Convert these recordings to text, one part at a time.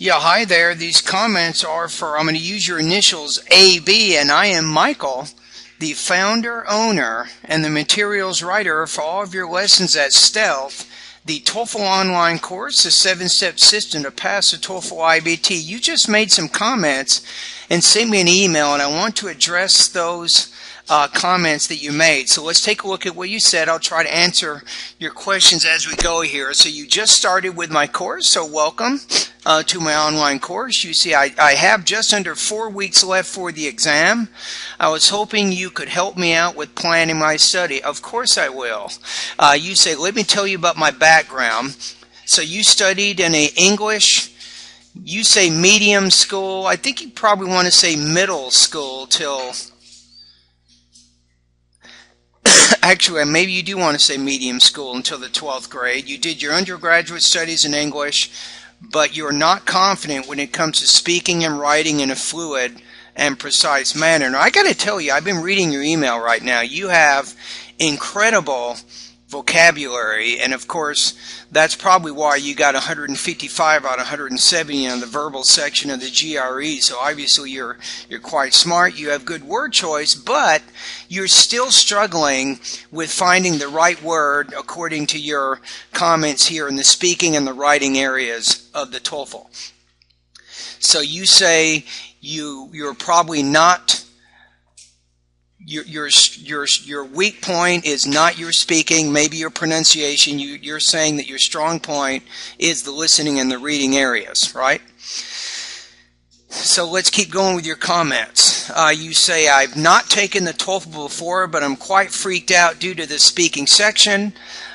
Yeah, hi there. These comments are I'm going to use your initials AB, and I am Michael, the founder, owner, and the materials writer for all of your lessons at Stealth, the TOEFL online course, the 7-step system to pass the TOEFL IBT. You just made some comments and sent me an email, and I want to address those comments that you made. So let's take a look at what you said. I'll try to answer your questions as we go here. So you just started with my course, so welcome to my online course. You see, I have just under 4 weeks left for the exam. I was hoping you could help me out with planning my study. Of course I will. You say, let me tell you about my background. So you studied in a English, you say medium school. I think you probably want to say middle school till... Actually, maybe you do want to say medium school until the 12th grade. You did your undergraduate studies in English, but you're not confident when it comes to speaking and writing in a fluid and precise manner. Now, I got to tell you, I've been reading your email right now. You have incredible vocabulary, and of course, that's probably why you got 155 out of 170 on the verbal section of the GRE. So obviously you're quite smart, you have good word choice, but you're still struggling with finding the right word according to your comments here in the speaking and the writing areas of the TOEFL. So you say you're probably not, your weak point is not your speaking, maybe your pronunciation. You're saying that your strong point is the listening and the reading areas, right? So let's keep going with your comments. You say, I've not taken the TOEFL before, but I'm quite freaked out due to the speaking section.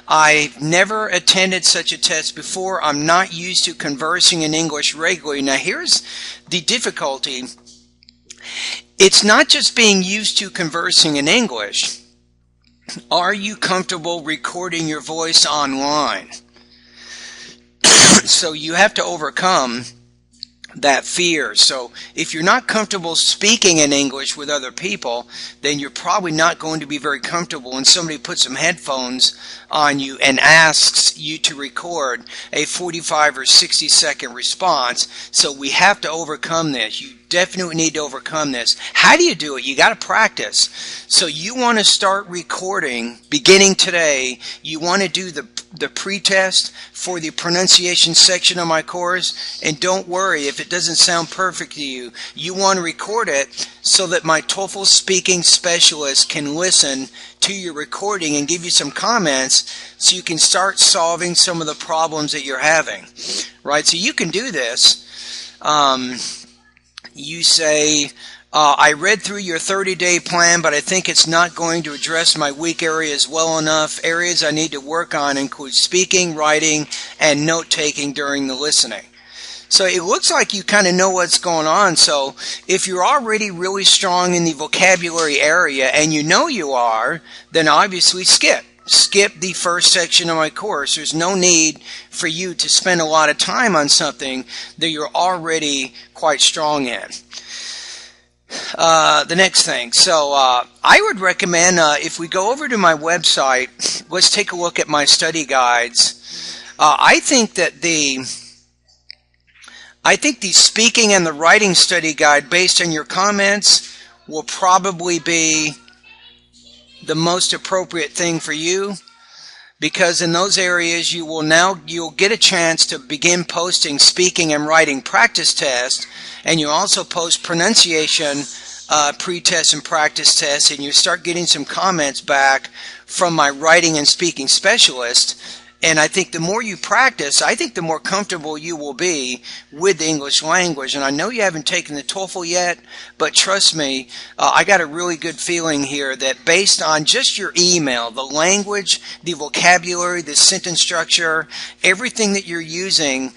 I've never attended such a test before. I'm not used to conversing in English regularly. Now here's the difficulty. It's not just being used to conversing in English. Are you comfortable recording your voice online? So you have to overcome that fear. So if you're not comfortable speaking in English with other people, then you're probably not going to be very comfortable when somebody puts some headphones on you and asks you to record a 45 or 60 second response. So we have to overcome this. You definitely need to overcome this. How do you do it? You got to practice. So you want to start recording beginning today. You want to do the pre-test for the pronunciation section of my course, and don't worry if it doesn't sound perfect to you. You want to record it so that my TOEFL speaking specialist can listen to your recording and give you some comments so you can start solving some of the problems that you're having, right? So you can do this. You say, I read through your 30-day plan, but I think it's not going to address my weak areas well enough. Areas I need to work on include speaking, writing, and note-taking during the listening. So it looks like you kind of know what's going on. So if you're already really strong in the vocabulary area, and you know you are, then obviously skip the first section of my course. There's no need for you to spend a lot of time on something that you're already quite strong in. The next thing. So I would recommend, if we go over to my website, let's take a look at my study guides. I think the speaking and the writing study guide, based on your comments, will probably be the most appropriate thing for you, because in those areas you'll get a chance to begin posting speaking and writing practice tests, and you also post pronunciation pre-test and practice tests, and you start getting some comments back from my writing and speaking specialist. And I think the more you practice, I think the more comfortable you will be with the English language. And I know you haven't taken the TOEFL yet, but trust me, I got a really good feeling here that based on just your email, the language, the vocabulary, the sentence structure, everything that you're using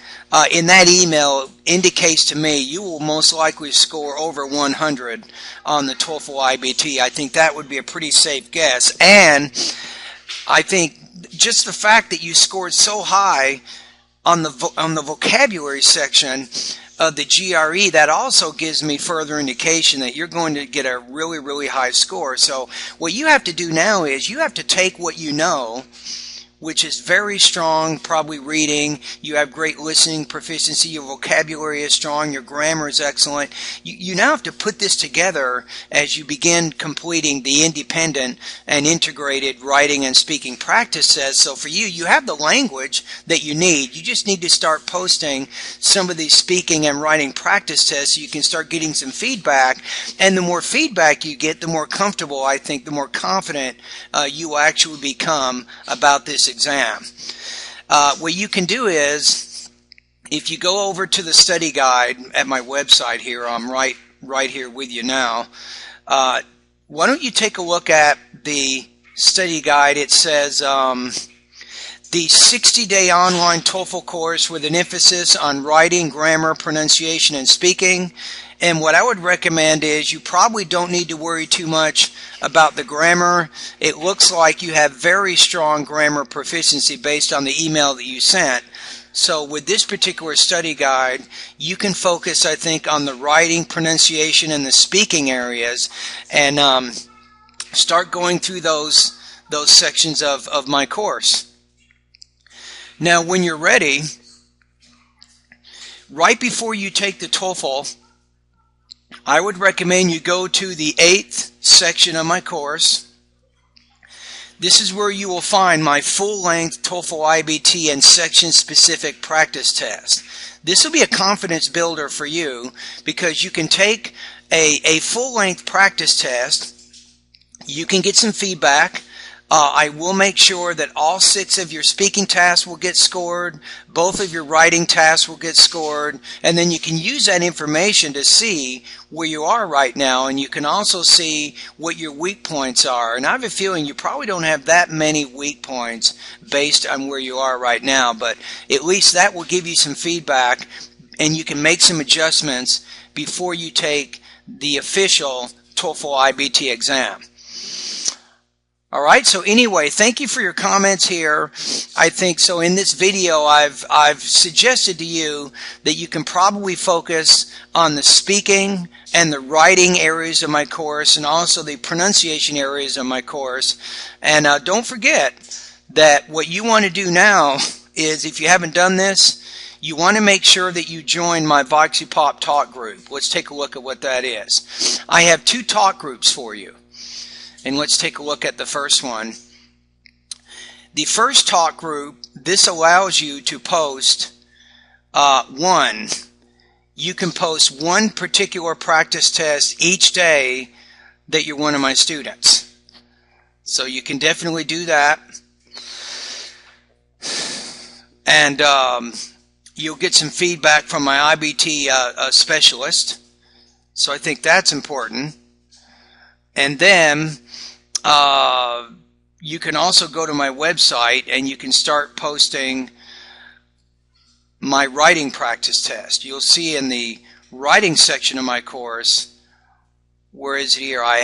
in that email indicates to me you will most likely score over 100 on the TOEFL IBT. I think that would be a pretty safe guess. And I think just the fact that you scored so high on the vocabulary section of the GRE, that also gives me further indication that you're going to get a really, really high score. So what you have to do now is you have to take what you know, which is very strong, probably reading. You have great listening proficiency. Your vocabulary is strong. Your grammar is excellent. You now have to put this together as you begin completing the independent and integrated writing and speaking practice tests. So for you, you have the language that you need. You just need to start posting some of these speaking and writing practice tests so you can start getting some feedback. And the more feedback you get, the more comfortable, I think, the more confident you will actually become about this exam. What you can do is, if you go over to the study guide at my website here, I'm right here with you now. Why don't you take a look at the study guide? It says the 60-day online TOEFL course with an emphasis on writing, grammar, pronunciation, and speaking. And what I would recommend is you probably don't need to worry too much about the grammar. It looks like you have very strong grammar proficiency based on the email that you sent. So with this particular study guide, you can focus, I think, on the writing, pronunciation, and the speaking areas, and start going through those sections of my course. Now, when you're ready, right before you take the TOEFL, I would recommend you go to the 8th section of my course. This is where you will find my full-length TOEFL IBT and section-specific practice test. This will be a confidence builder for you because you can take a full-length practice test. You can get some feedback. I will make sure that all 6 of your speaking tasks will get scored, both of your writing tasks will get scored, and then you can use that information to see where you are right now, and you can also see what your weak points are. And I have a feeling you probably don't have that many weak points based on where you are right now, but at least that will give you some feedback, and you can make some adjustments before you take the official TOEFL IBT exam. All right, so anyway, thank you for your comments here. I think so in this video I've suggested to you that you can probably focus on the speaking and the writing areas of my course and also the pronunciation areas of my course. And don't forget that what you want to do now is, if you haven't done this, you want to make sure that you join my VoxyPop talk group. Let's take a look at what that is. I have 2 talk groups for you. And let's take a look at the first one. The first talk group, this allows you to post you can post one particular practice test each day that you're one of my students. So you can definitely do that. And you'll get some feedback from my IBT specialist. So I think that's important. And then you can also go to my website and you can start posting my writing practice test. You'll see in the writing section of my course, where is it here? I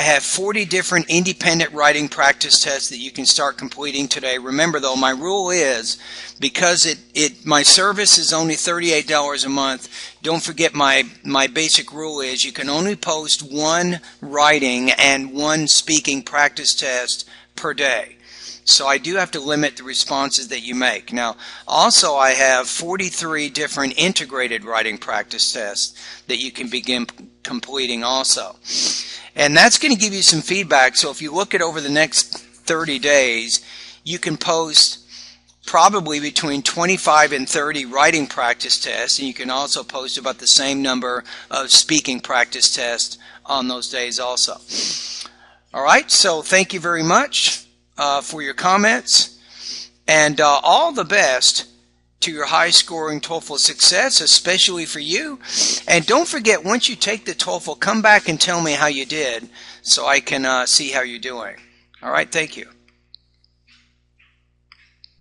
have 40 different independent writing practice tests that you can start completing today. Remember though, my rule is, because my service is only $38 a month, don't forget my basic rule is you can only post 1 writing and 1 speaking practice test per day. So I do have to limit the responses that you make. Now, also I have 43 different integrated writing practice tests that you can begin completing also. And that's going to give you some feedback. So if you look at over the next 30 days, you can post probably between 25 and 30 writing practice tests, and you can also post about the same number of speaking practice tests on those days also. All right, so thank you very much for your comments, and all the best to your high-scoring TOEFL success, especially for you. And don't forget, once you take the TOEFL, come back and tell me how you did so I can see how you're doing. All right, thank you.